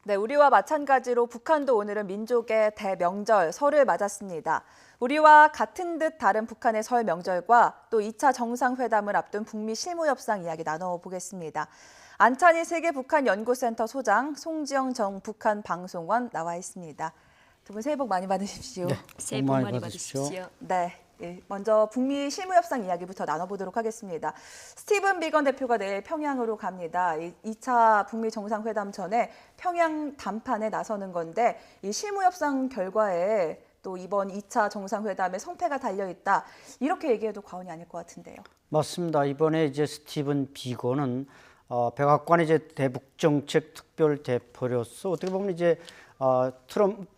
네, 우리와 마찬가지로 북한도 오늘은 민족의 대명절 설을 맞았습니다. 우리와 같은 듯 다른 북한의 설 명절과 또 2차 정상회담을 앞둔 북미 실무협상 이야기 나눠보겠습니다. 안찬희 세계북한연구센터 소장, 송지영 전 북한 방송관 나와 있습니다. 두 분 새해 복 많이 받으십시오. 네, 새해 복 많이 받으십시오. 네. 먼저 북미 실무협상 이야기부터 나눠보도록 하겠습니다. 스티븐 비건 대표가 내일 평양으로 갑니다. 2차 북미 정상회담 전에 평양 담판에 나서는 건데 이 실무협상 결과에 또 이번 2차 정상회담에 성패가 달려있다. 이렇게 얘기해도 과언이 아닐 것 같은데요. 맞습니다. 이번에 이제 스티븐 비건은 백악관의 이제 대북 정책 특별 대표로서 어떻게 보면 이제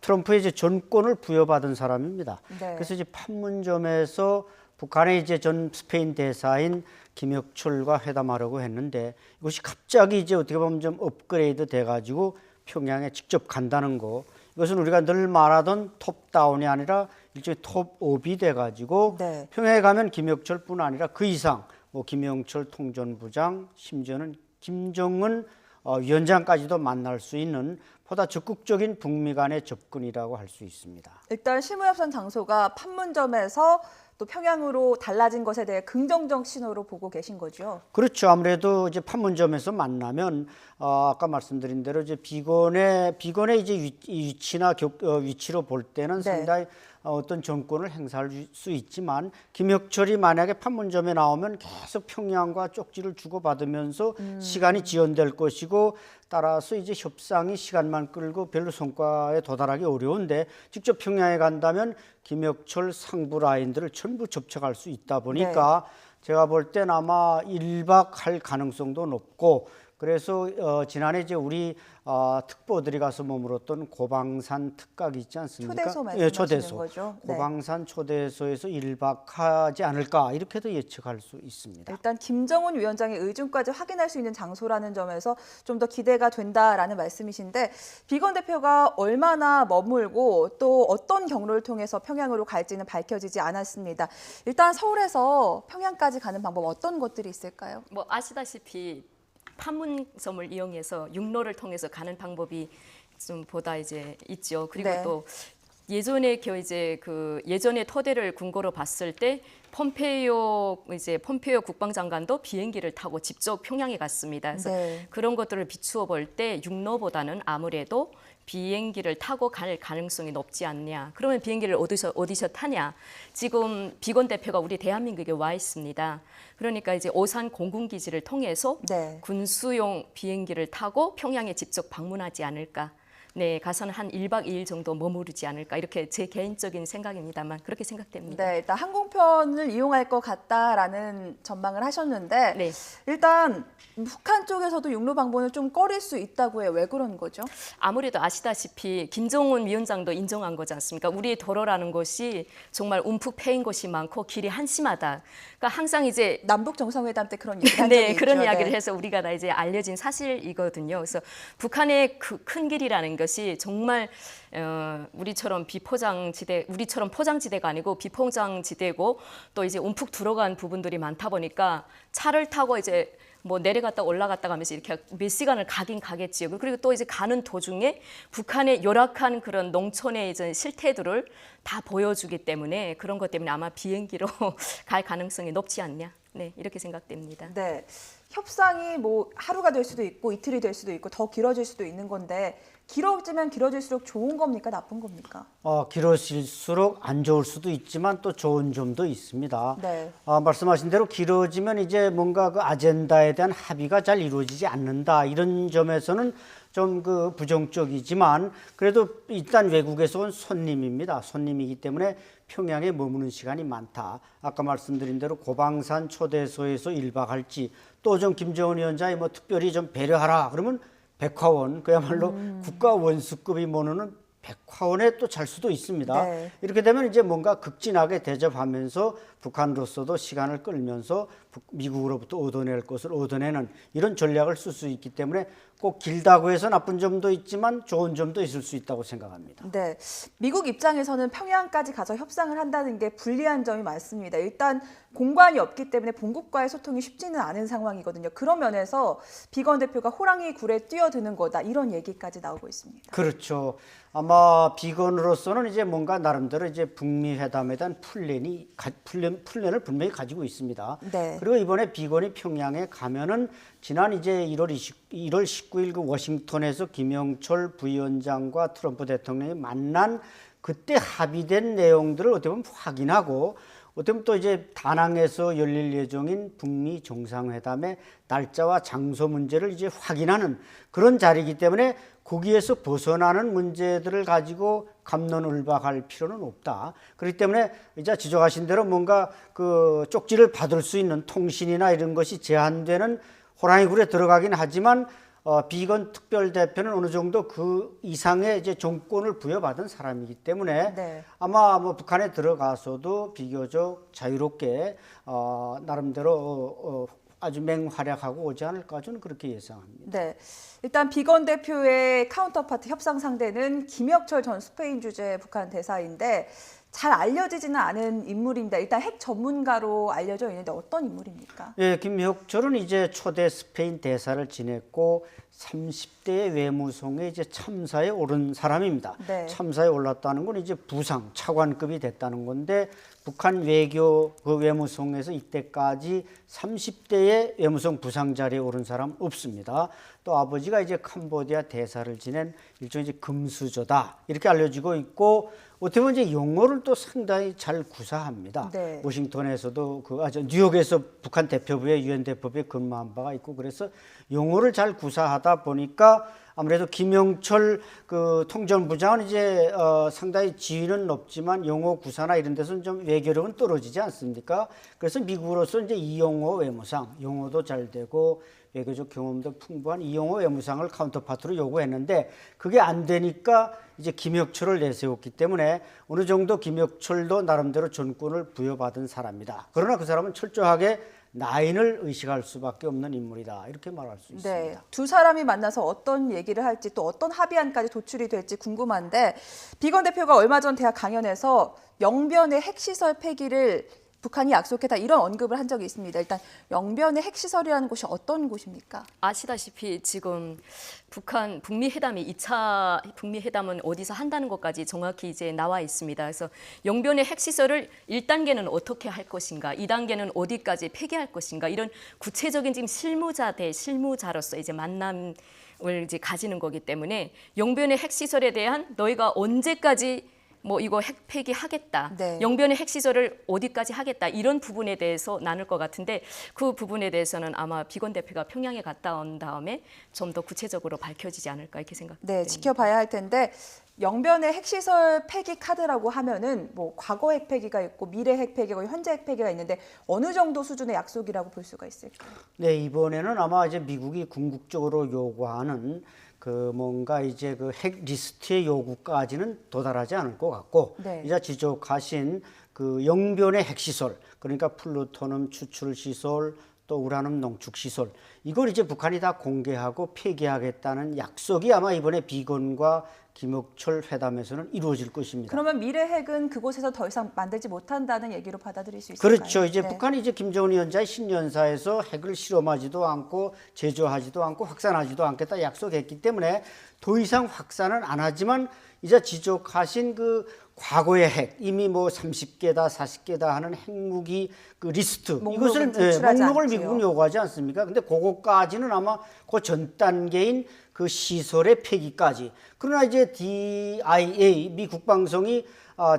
트럼프의 이제 전권을 부여받은 사람입니다. 네. 그래서 이제 판문점에서 북한의 이제 전 스페인 대사인 김혁철과 회담하려고 했는데 이것이 갑자기 이제 어떻게 보면 좀 업그레이드 돼가지고 평양에 직접 간다는 거. 이것은 우리가 늘 말하던 톱다운이 아니라 일종의 톱업이 돼가지고 네. 평양에 가면 김혁철뿐 아니라 그 이상 뭐 김영철 통전부장, 심지어는 김정은 위원장까지도 만날 수 있는 보다 적극적인 북미 간의 접근이라고 할 수 있습니다. 일단 실무협상 장소가 판문점에서 또 평양으로 달라진 것에 대해 긍정적 신호로 보고 계신 거죠? 그렇죠. 아무래도 이제 판문점에서 만나면 아까 말씀드린 대로 이제 비건의 이제 위치나 위치로 볼 때는 네. 상당히 어떤 정권을 행사할 수 있지만 김혁철이 만약에 판문점에 나오면 계속 평양과 쪽지를 주고받으면서 시간이 지연될 것이고 따라서 이제 협상이 시간만 끌고 별로 성과에 도달하기 어려운데 직접 평양에 간다면 김혁철 상부 라인들을 전부 접촉할 수 있다 보니까 제가 볼 땐 아마 1박 할 가능성도 높고 그래서 지난해 이제 우리 특보들이 가서 머물렀던 고방산 특각 있지 않습니까? 초대소 말씀하시는 초대소. 거죠? 네. 고방산 초대소에서 1박 하지 않을까 이렇게도 예측할 수 있습니다. 일단 김정은 위원장의 의중까지 확인할 수 있는 장소라는 점에서 좀 더 기대가 된다라는 말씀이신데 비건 대표가 얼마나 머물고 또 어떤 경로를 통해서 평양으로 갈지는 밝혀지지 않았습니다. 일단 서울에서 평양까지 가는 방법 어떤 것들이 있을까요? 뭐 아시다시피 판문점을 이용해서 육로를 통해서 가는 방법이 좀 보다 이제 있죠. 그리고 네. 또 예전에 예전에 토대를 궁고로 봤을 때 폼페이오 국방장관도 비행기를 타고 직접 평양에 갔습니다. 그래서 네. 그런 것들을 비추어 볼 때 육로보다는 아무래도 비행기를 타고 갈 가능성이 높지 않냐. 그러면 비행기를 어디서 타냐. 지금 비건 대표가 우리 대한민국에 와 있습니다. 그러니까 이제 오산 공군기지를 통해서 네. 군수용 비행기를 타고 평양에 직접 방문하지 않을까. 네, 가서는 한 1박 2일 정도 머무르지 않을까. 이렇게 제 개인적인 생각입니다만 그렇게 생각됩니다. 네, 일단 항공편을 이용할 것 같다라는 전망을 하셨는데 네. 일단 북한 쪽에서도 육로 방문을 좀 꺼릴 수 있다고 해요. 왜 그런 거죠? 아무래도 아시다시피 김정은 위원장도 인정한 거지 않습니까? 우리의 도로라는 것이 정말 움푹 패인 곳이 많고 길이 한심하다. 그러니까 항상 이제 남북 정상회담 때 그런 얘기를 한 적이 네, 있죠. 그런 이야기를 네. 해서 우리가 다 이제 알려진 사실이거든요. 그래서 북한의 그 큰 길이라는 것이 정말 우리처럼 우리처럼 포장지대가 아니고 비포장지대고 또 이제 움푹 들어간 부분들이 많다 보니까 차를 타고 이제 뭐 내려갔다 올라갔다 가면서 이렇게 몇 시간을 가긴 가겠지요. 그리고 또 이제 가는 도중에 북한의 열악한 그런 농촌의 이제 실태들을 다 보여주기 때문에 그런 것 때문에 아마 비행기로 갈 가능성이 높지 않냐. 네, 이렇게 생각됩니다. 네. 협상이 뭐 하루가 될 수도 있고 이틀이 될 수도 있고 더 길어질 수도 있는 건데 길어지면 길어질수록 좋은 겁니까? 나쁜 겁니까? 길어질수록 안 좋을 수도 있지만 또 좋은 점도 있습니다. 네. 말씀하신 대로 길어지면 이제 뭔가 그 아젠다에 대한 합의가 잘 이루어지지 않는다. 이런 점에서는 좀 그 부정적이지만 그래도 일단 외국에서 온 손님입니다. 손님이기 때문에 평양에 머무는 시간이 많다. 아까 말씀드린 대로 고방산 초대소에서 1박 할지 또 좀 김정은 위원장이 뭐 특별히 좀 배려하라. 그러면 백화원 그야말로 국가 원수급이 머무는 화원에 또 잘 수도 있습니다. 네. 이렇게 되면 이제 뭔가 극진하게 대접하면서 북한으로서도 시간을 끌면서 미국으로부터 얻어낼 것을 얻어내는 이런 전략을 쓸 수 있기 때문에 꼭 길다고 해서 나쁜 점도 있지만 좋은 점도 있을 수 있다고 생각합니다. 네, 미국 입장에서는 평양까지 가서 협상을 한다는 게 불리한 점이 많습니다. 일단 공관이 없기 때문에 본국과의 소통이 쉽지는 않은 상황이거든요. 그런 면에서 비건 대표가 호랑이 굴에 뛰어드는 거다 이런 얘기까지 나오고 있습니다. 그렇죠. 아마 비건으로서는 이제 뭔가 나름대로 이제 북미 회담에 대한 플랜을 분명히 가지고 있습니다. 네. 그리고 이번에 비건이 평양에 가면은 지난 이제 1월 19일 그 워싱턴에서 김영철 부위원장과 트럼프 대통령이 만난 그때 합의된 내용들을 어떻게 보면 확인하고 어떻게 보면 또 이제 다낭에서 열릴 예정인 북미 정상회담의 날짜와 장소 문제를 이제 확인하는 그런 자리이기 때문에 거기에서 벗어나는 문제들을 가지고 갑론을박할 필요는 없다. 그렇기 때문에 이제 지적하신 대로 뭔가 그 쪽지를 받을 수 있는 통신이나 이런 것이 제한되는 호랑이 굴에 들어가긴 하지만 비건 특별대표는 어느 정도 그 이상의 이제 정권을 부여받은 사람이기 때문에 네. 아마 뭐 북한에 들어가서도 비교적 자유롭게 나름대로 아주 맹활약하고 오지 않을까 저는 그렇게 예상합니다. 네, 일단 비건 대표의 카운터파트 협상 상대는 김혁철 전 스페인 주재 북한 대사인데 잘 알려지지는 않은 인물입니다. 일단 핵 전문가로 알려져 있는데 어떤 인물입니까? 예, 김혁철은 이제 초대 스페인 대사를 지냈고 30대의 외무성에 이제 참사에 오른 사람입니다. 네. 참사에 올랐다는 건 이제 부상, 차관급이 됐다는 건데 북한 외교 그 외무성에서 이때까지 30대의 외무성 부상 자리에 오른 사람 없습니다. 또 아버지가 이제 캄보디아 대사를 지낸 일종의 이제 금수저다 이렇게 알려지고 있고 어떻게 보면 이제 용어를 또 상당히 잘 구사합니다. 네. 워싱턴에서도 뉴욕에서 북한 대표부에 유엔 대표부에 근무한 바가 있고 그래서 용어를 잘 구사하다 보니까 아무래도 김영철 그 통전부장은 이제 상당히 지위는 높지만 용어 구사나 이런 데서는 좀 외교력은 떨어지지 않습니까? 그래서 미국으로서 이제 이용호 외무상 용어도 잘 되고 외교적 경험도 풍부한 이용호 외무상을 카운터파트로 요구했는데 그게 안 되니까 이제 김혁철을 내세웠기 때문에 어느 정도 김혁철도 나름대로 전권을 부여받은 사람이다. 그러나 그 사람은 철저하게 나인을 의식할 수밖에 없는 인물이다. 이렇게 말할 수 있습니다. 네, 두 사람이 만나서 어떤 얘기를 할지 또 어떤 합의안까지 도출이 될지 궁금한데 비건 대표가 얼마 전 대학 강연에서 영변의 핵시설 폐기를 북한이 약속했다 이런 언급을 한 적이 있습니다. 일단 영변의 핵시설이라는 곳이 어떤 곳입니까? 아시다시피 지금 북미 회담이 2차 북미 회담은 어디서 한다는 것까지 정확히 이제 나와 있습니다. 그래서 영변의 핵시설을 1단계는 어떻게 할 것인가, 2단계는 어디까지 폐기할 것인가 이런 구체적인 지금 실무자로서 이제 만남을 이제 가지는 거기 때문에 영변의 핵시설에 대한 너희가 언제까지 뭐 이거 핵 폐기하겠다. 네. 영변의 핵시설을 어디까지 하겠다. 이런 부분에 대해서 나눌 것 같은데 그 부분에 대해서는 아마 비건 대표가 평양에 갔다 온 다음에 좀 더 구체적으로 밝혀지지 않을까 이렇게 생각됩니다. 네, 지켜봐야 할 텐데 영변의 핵시설 폐기 카드라고 하면은 뭐 과거 핵 폐기가 있고 미래 핵 폐기가 현재 핵 폐기가 있는데 어느 정도 수준의 약속이라고 볼 수가 있을까요? 네, 이번에는 아마 이제 미국이 궁극적으로 요구하는 그 뭔가 이제 그 핵 리스트의 요구까지는 도달하지 않을 것 같고 네. 이제 지적하신 그 영변의 핵시설 그러니까 플루토늄 추출 시설 또 우라늄 농축 시설 이걸 이제 북한이 다 공개하고 폐기하겠다는 약속이 아마 이번에 비건과 김혁철 회담에서는 이루어질 것입니다. 그러면 미래 핵은 그곳에서 더 이상 만들지 못한다는 얘기로 받아들일 수 있을까요? 그렇죠. 이제 네. 북한이 이제 김정은 위원장의 신년사에서 핵을 실험하지도 않고 제조하지도 않고 확산하지도 않겠다 약속했기 때문에 더 이상 확산은 안 하지만 이제 지적하신 그 과거의 핵 이미 뭐 30개다 40개다 하는 핵무기 그 리스트 이것을 목록을 미국은 요구하지 않습니까? 근데 그거까지는 아마 그 전 단계인 그 시설의 폐기까지. 그러나 이제 DIA 미 국방성이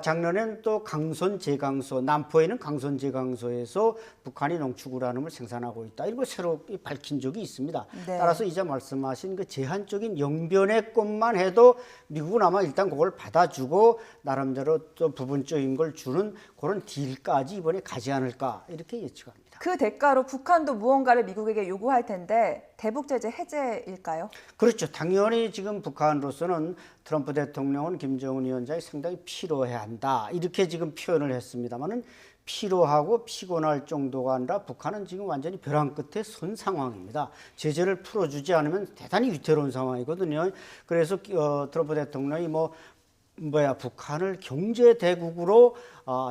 작년엔 또 강선 제강소 남포에 있는 강선 제강소에서 북한이 농축 우라늄을 생산하고 있다. 이걸 새로 밝힌 적이 있습니다. 네. 따라서 이제 말씀하신 그 제한적인 영변의 것만 해도 미국은 아마 일단 그걸 받아주고 나름대로 또 부분적인 걸 주는 그런 딜까지 이번에 가지 않을까 이렇게 예측합니다. 그 대가로 북한도 무언가를 미국에게 요구할 텐데 대북 제재 해제일까요? 그렇죠. 당연히 지금 북한으로서는 트럼프 대통령은 김정은 위원장이 상당히 피로해야 한다. 이렇게 지금 표현을 했습니다만은 피로하고 피곤할 정도가 아니라 북한은 지금 완전히 벼랑 끝에 선 상황입니다. 제재를 풀어주지 않으면 대단히 위태로운 상황이거든요. 그래서 트럼프 대통령이 북한을 경제 대국으로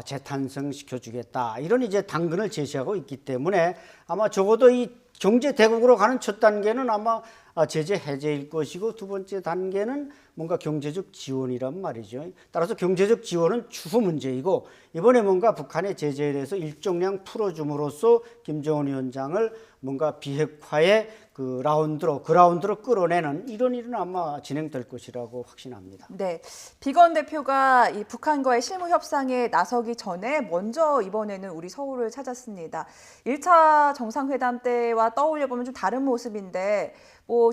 재탄생시켜주겠다. 이런 이제 당근을 제시하고 있기 때문에 아마 적어도 이 경제 대국으로 가는 첫 단계는 아마 제재 해제일 것이고 두 번째 단계는 뭔가 경제적 지원이란 말이죠. 따라서 경제적 지원은 추후 문제이고 이번에 뭔가 북한의 제재에 대해서 일정량 풀어줌으로써 김정은 위원장을 뭔가 비핵화의 그라운드로 끌어내는 이런 일은 아마 진행될 것이라고 확신합니다. 네, 비건 대표가 이 북한과의 실무 협상에 나서기 전에 먼저 이번에는 우리 서울을 찾았습니다. 1차 정상회담 때와 떠올려 보면 좀 다른 모습인데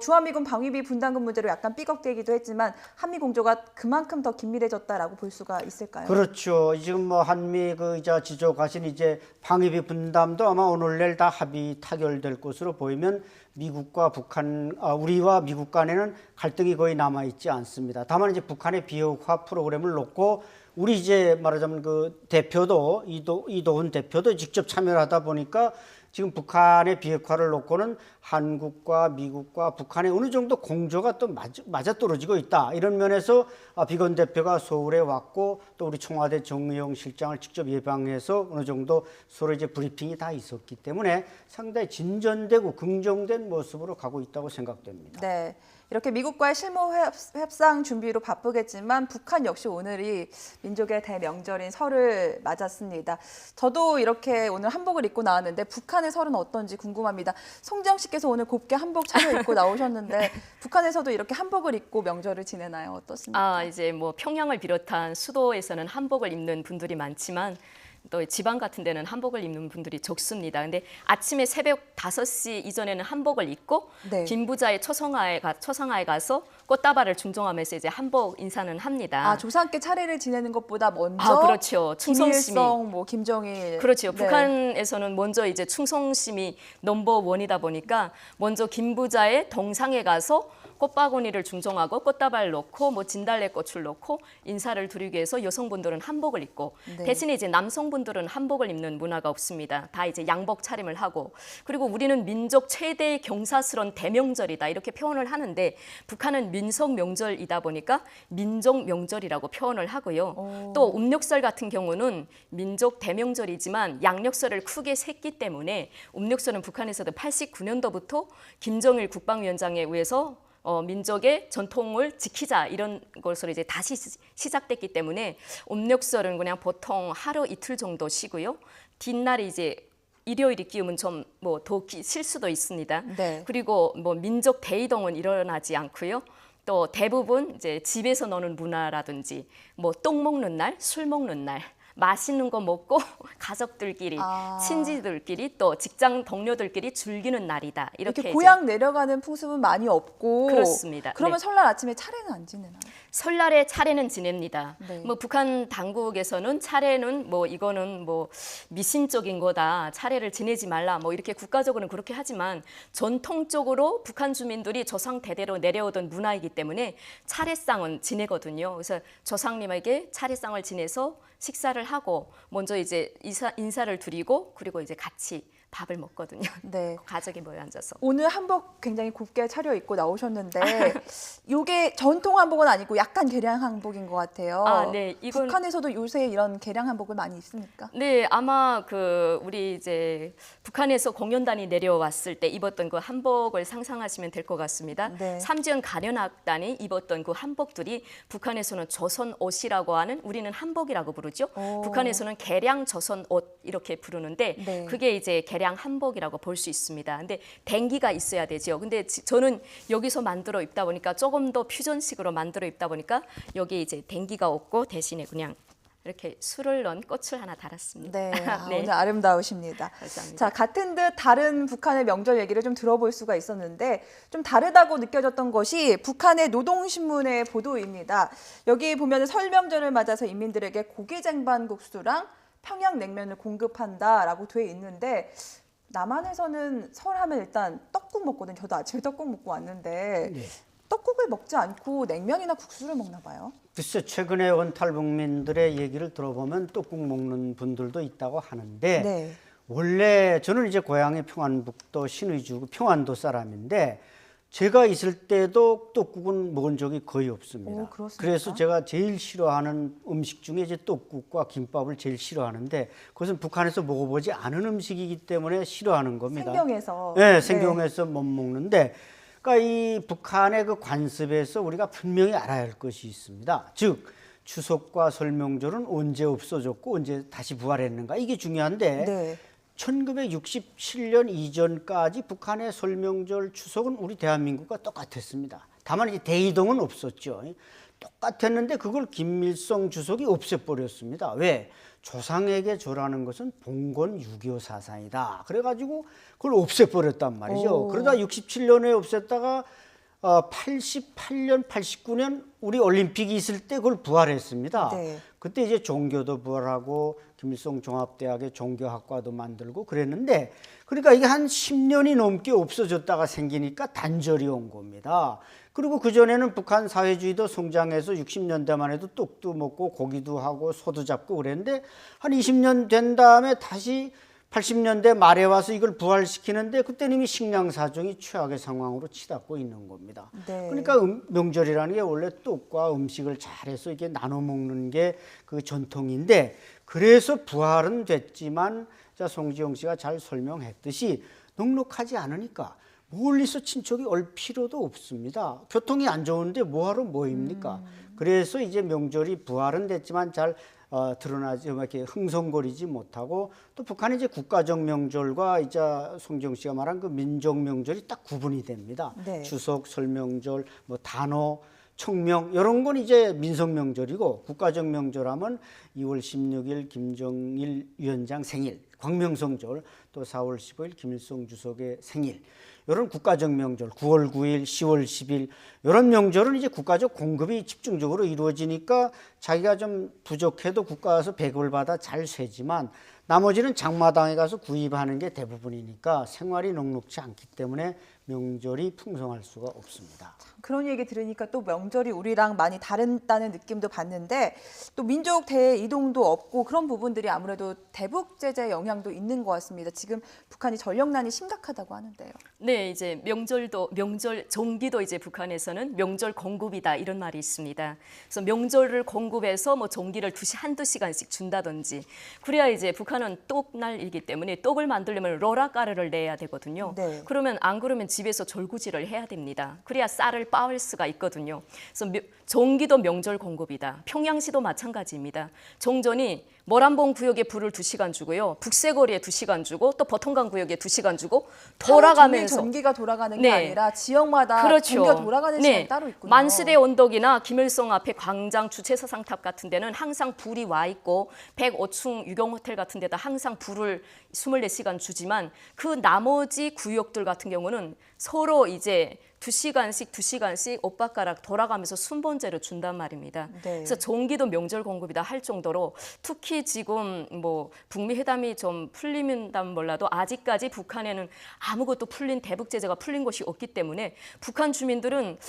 주한미군 방위비 분담금 문제로 약간 삐걱대기도 했지만 한미 공조가 그만큼 더 긴밀해졌다라고 볼 수가 있을까요? 그렇죠. 지금 한미 이자 지적하신 이제 방위비 분담도 아마 오늘 내일 다 합의 타결될 것으로 보이면 미국과 북한, 우리와 미국 간에는 갈등이 거의 남아 있지 않습니다. 다만 이제 북한의 비핵화 프로그램을 놓고 우리 이제 말하자면 대표도 이도훈 대표도 직접 참여를 하다 보니까 지금 북한의 비핵화를 놓고는 한국과 미국과 북한의 어느 정도 공조가 또 맞아떨어지고 있다. 이런 면에서 비건 대표가 서울에 왔고 또 우리 청와대 정의용 실장을 직접 예방해서 어느 정도 서로 이제 브리핑이 다 있었기 때문에 상당히 진전되고 긍정된 모습으로 가고 있다고 생각됩니다. 네. 이렇게 미국과의 실무 협상 준비로 바쁘겠지만 북한 역시 오늘이 민족의 대명절인 설을 맞았습니다. 저도 이렇게 오늘 한복을 입고 나왔는데 북한의 설은 어떤지 궁금합니다. 송지영 씨께서 오늘 곱게 한복 차려입고 나오셨는데 북한에서도 이렇게 한복을 입고 명절을 지내나요? 어떻습니까? 이제 평양을 비롯한 수도에서는 한복을 입는 분들이 많지만 또 지방 같은 데는 한복을 입는 분들이 적습니다. 근데 아침에 새벽 5시 이전에는 한복을 입고 네. 김부자의 초상화에 가서 꽃다발을 중종하면서 이제 한복 인사는 합니다. 조상께 차례를 지내는 것보다 먼저 그렇죠. 충성심이 김일성, 김정일. 그렇죠. 네. 북한에서는 먼저 이제 충성심이 넘버원이다 보니까 먼저 김부자의 동상에 가서 꽃바구니를 중종하고 꽃다발 놓고 진달래꽃을 놓고 인사를 드리기 위해서 여성분들은 한복을 입고 네. 대신에 이제 남성분들은 한복을 입는 문화가 없습니다. 다 이제 양복 차림을 하고 그리고 우리는 민족 최대의 경사스러운 대명절이다 이렇게 표현을 하는데 북한은 민속 명절이다 보니까 민족 명절이라고 표현을 하고요. 또 음력설 같은 경우는 민족 대명절이지만 양력설을 크게 샜기 때문에 음력설은 북한에서도 89년도부터 김정일 국방위원장에 의해서 민족의 전통을 지키자 이런 것으로 이제 다시 시작됐기 때문에 음력설은 그냥 보통 하루 이틀 정도 쉬고요. 뒷날이 이제 일요일이 끼우면 좀 더 쉴 수도 있습니다. 네. 그리고 민족 대이동은 일어나지 않고요. 또 대부분 이제 집에서 노는 문화라든지 똥 먹는 날, 술 먹는 날. 맛있는 거 먹고 가족들끼리, 친지들끼리 또 직장 동료들끼리 즐기는 날이다. 이렇게 고향 내려가는 풍습은 많이 없고 그렇습니다. 그러면 네. 설날 아침에 차례는 안 지내나요? 설날에 차례는 지냅니다. 네. 북한 당국에서는 차례는 이거는 미신적인 거다. 차례를 지내지 말라. 이렇게 국가적으로는 그렇게 하지만 전통적으로 북한 주민들이 조상 대대로 내려오던 문화이기 때문에 차례상은 지내거든요. 그래서 조상님에게 차례상을 지내서 식사를 하고 먼저 이제 인사를 드리고 그리고 이제 같이 밥을 먹거든요. 네. 가족이 모여 앉아서. 오늘 한복 굉장히 곱게 차려입고 나오셨는데 이게 전통 한복은 아니고 약간 개량 한복인 것 같아요. 네. 북한에서도 요새 이런 개량 한복을 많이 입습니까? 네, 아마 우리 이제 북한에서 공연단이 내려왔을 때 입었던 그 한복을 상상하시면 될 것 같습니다. 네. 삼지연 가련악단이 입었던 그 한복들이 북한에서는 조선 옷이라고 하는 우리는 한복이라고 부르죠. 북한에서는 개량 조선 옷 이렇게 부르는데 네. 그게 이제 개량 한복이라고 볼 수 있습니다. 근데 댕기가 있어야 되죠. 근데 저는 여기서 만들어 입다 보니까 조금 더 퓨전식으로 만들어 입다 보니까 여기 이제 댕기가 없고 대신에 그냥 이렇게 술을 넣은 꽃을 하나 달았습니다. 네, 네. 오늘 아름다우십니다. 감사합니다. 자, 같은 듯 다른 북한의 명절 얘기를 좀 들어볼 수가 있었는데 좀 다르다고 느껴졌던 것이 북한의 노동신문의 보도입니다. 여기 보면 설 명절을 맞아서 인민들에게 고기 쟁반 국수랑 평양냉면을 공급한다라고 돼 있는데 남한에서는 설하면 일단 떡국 먹거든요. 저도 아침에 떡국 먹고 왔는데 네. 떡국을 먹지 않고 냉면이나 국수를 먹나 봐요. 글쎄 최근에 원탈북민들의 얘기를 들어보면 떡국 먹는 분들도 있다고 하는데 네. 원래 저는 이제 고향이 평안북도 신의주 평안도 사람인데 제가 있을 때도 떡국은 먹은 적이 거의 없습니다. 오, 그렇습니까? 그래서 제가 제일 싫어하는 음식 중에 이제 떡국과 김밥을 제일 싫어하는데 그것은 북한에서 먹어보지 않은 음식이기 때문에 싫어하는 겁니다. 생경에서. 네, 생경에서 못 먹는데 그러니까 이 북한의 그 관습에서 우리가 분명히 알아야 할 것이 있습니다. 즉 추석과 설 명절은 언제 없어졌고 언제 다시 부활했는가 이게 중요한데 네. 1967년 이전까지 북한의 설 명절 추석은 우리 대한민국과 똑같았습니다. 다만 이제 대이동은 없었죠. 똑같았는데 그걸 김일성 주석이 없애버렸습니다. 왜? 조상에게 절하는 것은 봉건 6.25 사상이다. 그래가지고 그걸 없애버렸단 말이죠. 오. 그러다 67년에 없앴다가 88년, 89년 우리 올림픽이 있을 때 그걸 부활했습니다. 네. 그때 이제 종교도 부활하고 김일성 종합대학의 종교학과도 만들고 그랬는데 그러니까 이게 한 10년이 넘게 없어졌다가 생기니까 단절이 온 겁니다. 그리고 그전에는 북한 사회주의도 성장해서 60년대만 해도 떡도 먹고 고기도 하고 소도 잡고 그랬는데 한 20년 된 다음에 다시 80년대 말에 와서 이걸 부활시키는데 그때는 이미 식량 사정이 최악의 상황으로 치닫고 있는 겁니다. 네. 그러니까 명절이라는 게 원래 떡과 음식을 잘해서 이게 나눠 먹는 게 그 전통인데 그래서 부활은 됐지만 자 송지영 씨가 잘 설명했듯이 넉넉하지 않으니까 멀리서 친척이 올 필요도 없습니다. 교통이 안 좋은데 뭐하러 모입니까? 그래서 이제 명절이 부활은 됐지만 잘 드러나지 이렇게 흥성거리지 못하고 또 북한의 이제 국가적 명절과 이제 송지영 씨가 말한 그 민족 명절이 딱 구분이 됩니다. 네. 추석, 설 명절, 뭐 단오, 청명 이런 건 이제 민속 명절이고 국가적 명절하면 2월 16일 김정일 위원장 생일, 광명성절, 또 4월 15일 김일성 주석의 생일. 이런 국가적 명절, 9월 9일, 10월 10일 이런 명절은 이제 국가적 공급이 집중적으로 이루어지니까 자기가 좀 부족해도 국가에서 배급을 받아 잘 쇠지만 나머지는 장마당에 가서 구입하는 게 대부분이니까 생활이 넉넉지 않기 때문에 명절이 풍성할 수가 없습니다. 그런 얘기 들으니까 또 명절이 우리랑 많이 다르다는 느낌도 받는데 또 민족 대이동도 없고 그런 부분들이 아무래도 대북 제재 영향도 있는 것 같습니다. 지금 북한이 전력난이 심각하다고 하는데요. 네, 이제 명절 정기도 이제 북한에서는 명절 공급이다 이런 말이 있습니다. 그래서 명절을 공급해서 뭐 정기를 한두 시간씩 준다든지 그래야 이제 북한은 떡날이기 때문에 떡을 만들려면 로라가루를 내야 되거든요. 네. 그러면 안 그러면 집에서 절구질을 해야 됩니다. 그래야 쌀을 빻을 수가 있거든요. 그래서 정기도 명절 공급이다. 평양시도 마찬가지입니다. 정전이 모란봉 구역에 불을 2시간 주고요. 북새거리에 2시간 주고 또 버통강 구역에 2시간 주고 돌아가면서 전기가 돌아가는 게 네. 아니라 지역마다 그렇죠. 전기가 돌아가는 시간이 따로 있군요. 만시대 언덕이나 김일성 앞에 광장 주체사상탑 같은 데는 항상 불이 와 있고 105층 유경호텔 같은 데다 항상 불을 24시간 주지만 그 나머지 구역들 같은 경우는 서로 이제 2시간씩 엇바가락 돌아가면서 순번제로 준단 말입니다. 네. 그래서 정기도 명절 공급이다 할 정도로 특히 지금 뭐 북미 회담이 좀 풀리면 몰라도 아직까지 북한에는 아무것도 대북 제재가 풀린 것이 없기 때문에 북한 주민들은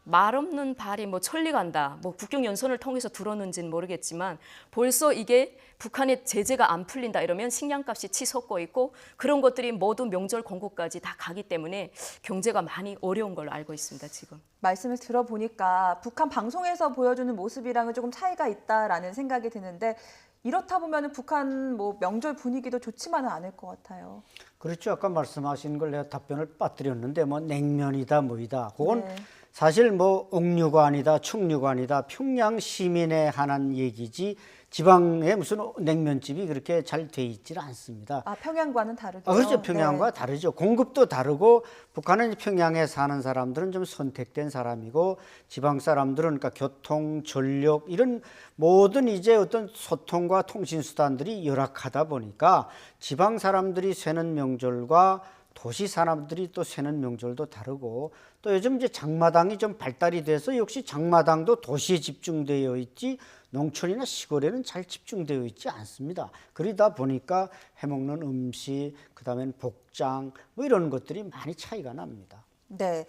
말 없는 발이 뭐 천리간다. 뭐 국경 연선을 통해서 들었는지는 모르겠지만 벌써 이게 북한의 제재가 안 풀린다 이러면 식량값이 치솟고 있고 그런 것들이 모두 명절 공급까지 다 가기 때문에 경제가 많이 어려운 걸로 알고 있습니다, 지금. 말씀을 들어보니까 북한 방송에서 보여주는 모습이랑은 조금 차이가 있다라는 생각이 드는데 이렇다 보면 북한 뭐 명절 분위기도 좋지만은 않을 것 같아요. 그렇죠. 아까 말씀하신 걸 내가 답변을 빠뜨렸는데 뭐 냉면이다 뭐이다. 그건 네. 사실 뭐 옥류관이다 청류관이다 평양 시민에 한한 얘기지 지방에 무슨 냉면집이 그렇게 잘 돼 있지는 않습니다. 아, 평양과는 다르죠. 그렇죠. 평양과 네. 다르죠. 공급도 다르고 북한은 평양에 사는 사람들은 좀 선택된 사람이고 지방 사람들은 그러니까 교통, 전력 이런 모든 이제 어떤 소통과 통신 수단들이 열악하다 보니까 지방 사람들이 쇠는 명절과 도시 사람들이 또 세는 명절도 다르고 또 요즘 이제 장마당이 좀 발달이 돼서 역시 장마당도 도시에 집중되어 있지 농촌이나 시골에는 잘 집중되어 있지 않습니다. 그러다 보니까 해먹는 음식, 그다음엔 복장 뭐 이런 것들이 많이 차이가 납니다. 네.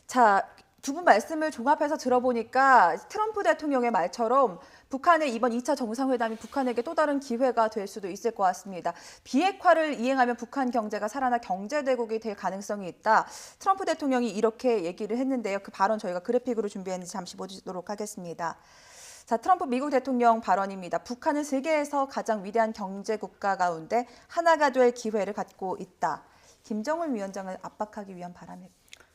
자, 두 분 말씀을 종합해서 들어보니까 트럼프 대통령의 말처럼 북한의 이번 2차 정상회담이 북한에게 또 다른 기회가 될 수도 있을 것 같습니다. 비핵화를 이행하면 북한 경제가 살아나 경제대국이 될 가능성이 있다. 트럼프 대통령이 이렇게 얘기를 했는데요. 그 발언 저희가 그래픽으로 준비했는지 잠시 보도록 하겠습니다. 자, 트럼프 미국 대통령 발언입니다. 북한은 세계에서 가장 위대한 경제 국가 가운데 하나가 될 기회를 갖고 있다. 김정은 위원장을 압박하기 위한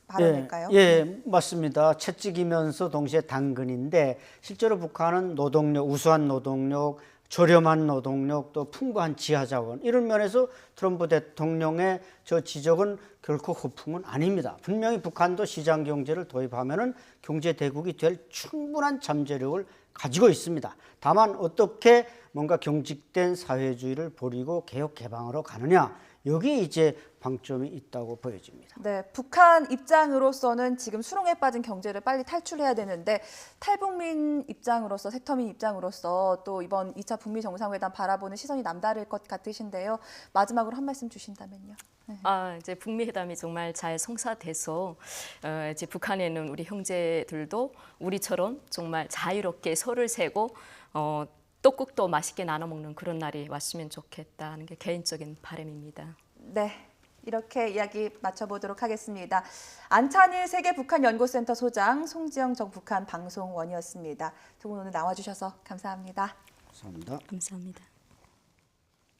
발언일까요? 예, 맞습니다. 채찍이면서 동시에 당근인데 실제로 북한은 노동력, 우수한 노동력, 저렴한 노동력, 또 풍부한 지하자원 이런 면에서 트럼프 대통령의 저 지적은 결코 허풍은 아닙니다. 분명히 북한도 시장 경제를 도입하면은 경제 대국이 될 충분한 잠재력을 가지고 있습니다. 다만 어떻게 뭔가 경직된 사회주의를 버리고 개혁 개방으로 가느냐 여기에 이제 방점이 있다고 보여집니다. 네, 북한 입장으로서는 지금 수렁에 빠진 경제를 빨리 탈출해야 되는데 탈북민 입장으로서, 세터민 입장으로서 또 이번 2차 북미 정상회담 바라보는 시선이 남다를 것 같으신데요. 마지막으로 한 말씀 주신다면요. 네. 이제 북미 회담이 정말 잘 성사돼서 이제 북한에 있는 우리 형제들도 우리처럼 정말 자유롭게 소를 세고 떡국도 맛있게 나눠 먹는 그런 날이 왔으면 좋겠다는 게 개인적인 바람입니다. 네, 이렇게 이야기 마쳐보도록 하겠습니다. 안찬일 세계북한연구센터 소장, 송지영 전 북한 방송원이었습니다. 두 분 오늘 나와주셔서 감사합니다. 감사합니다. 감사합니다.